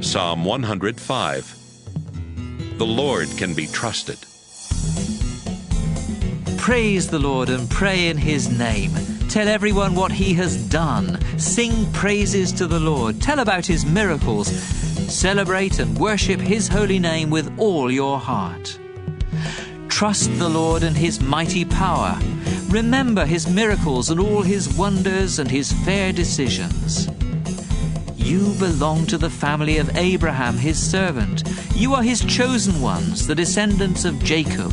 Psalm 105. The Lord can be trusted. Praise the Lord and pray in His name. Tell everyone what He has done. Sing praises to the Lord. Tell about His miracles. Celebrate and worship His holy name with all your heart. Trust the Lord and His mighty power. Remember His miracles and all His wonders and His fair decisions. You belong to the family of Abraham, His servant. You are His chosen ones, the descendants of Jacob.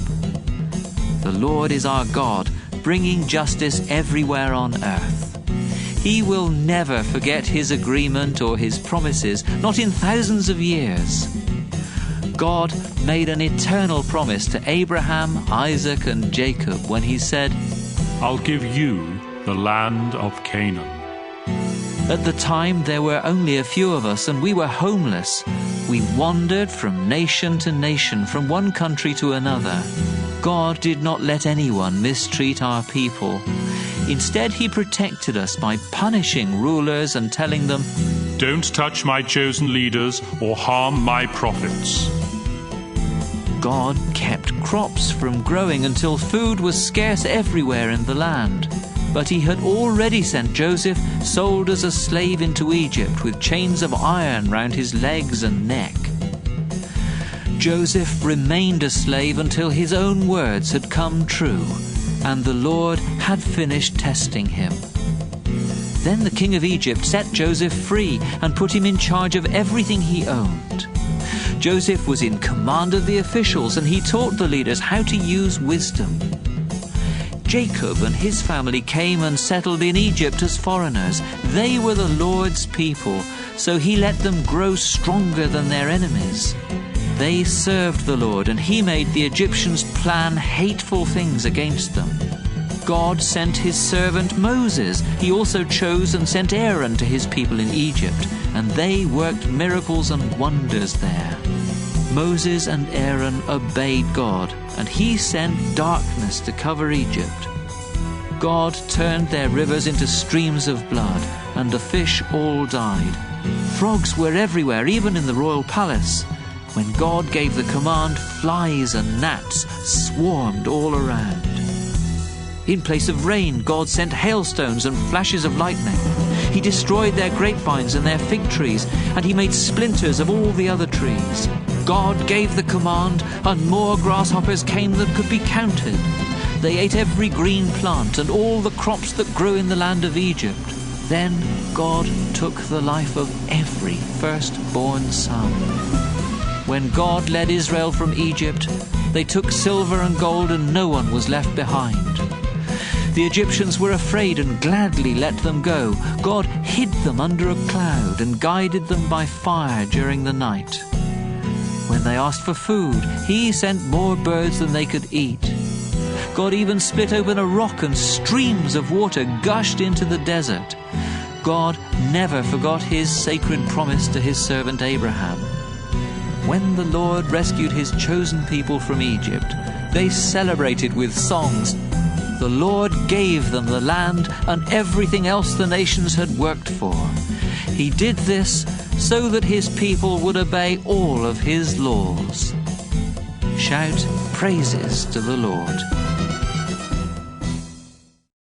The Lord is our God, bringing justice everywhere on earth. He will never forget His agreement or His promises, not in thousands of years. God made an eternal promise to Abraham, Isaac, and Jacob when He said, "I'll give you the land of Canaan." At the time, there were only a few of us, and we were homeless. We wandered from nation to nation, from one country to another. God did not let anyone mistreat our people. Instead, He protected us by punishing rulers and telling them, "Don't touch my chosen leaders or harm my prophets." God kept crops from growing until food was scarce everywhere in the land. But He had already sent Joseph, sold as a slave into Egypt, with chains of iron round his legs and neck. Joseph remained a slave until his own words had come true, and the Lord had finished testing him. Then the king of Egypt set Joseph free and put him in charge of everything he owned. Joseph was in command of the officials, and he taught the leaders how to use wisdom. Jacob and his family came and settled in Egypt as foreigners. They were the Lord's people, so He let them grow stronger than their enemies. They served the Lord, and He made the Egyptians plan hateful things against them. God sent His servant Moses. He also chose and sent Aaron to His people in Egypt, and they worked miracles and wonders there. Moses and Aaron obeyed God, and He sent darkness to cover Egypt. God turned their rivers into streams of blood, and the fish all died. Frogs were everywhere, even in the royal palace. When God gave the command, flies and gnats swarmed all around. In place of rain, God sent hailstones and flashes of lightning. He destroyed their grapevines and their fig trees, and He made splinters of all the other trees. God gave the command, and more grasshoppers came than could be counted. They ate every green plant and all the crops that grew in the land of Egypt. Then God took the life of every firstborn son. When God led Israel from Egypt, they took silver and gold, and no one was left behind. The Egyptians were afraid and gladly let them go. God hid them under a cloud and guided them by fire during the night. When they asked for food, He sent more birds than they could eat. God even split open a rock, and streams of water gushed into the desert. God never forgot His sacred promise to His servant Abraham. When the Lord rescued His chosen people from Egypt, they celebrated with songs. The Lord gave them the land and everything else the nations had worked for. He did this so that His people would obey all of His laws. Shout praises to the Lord.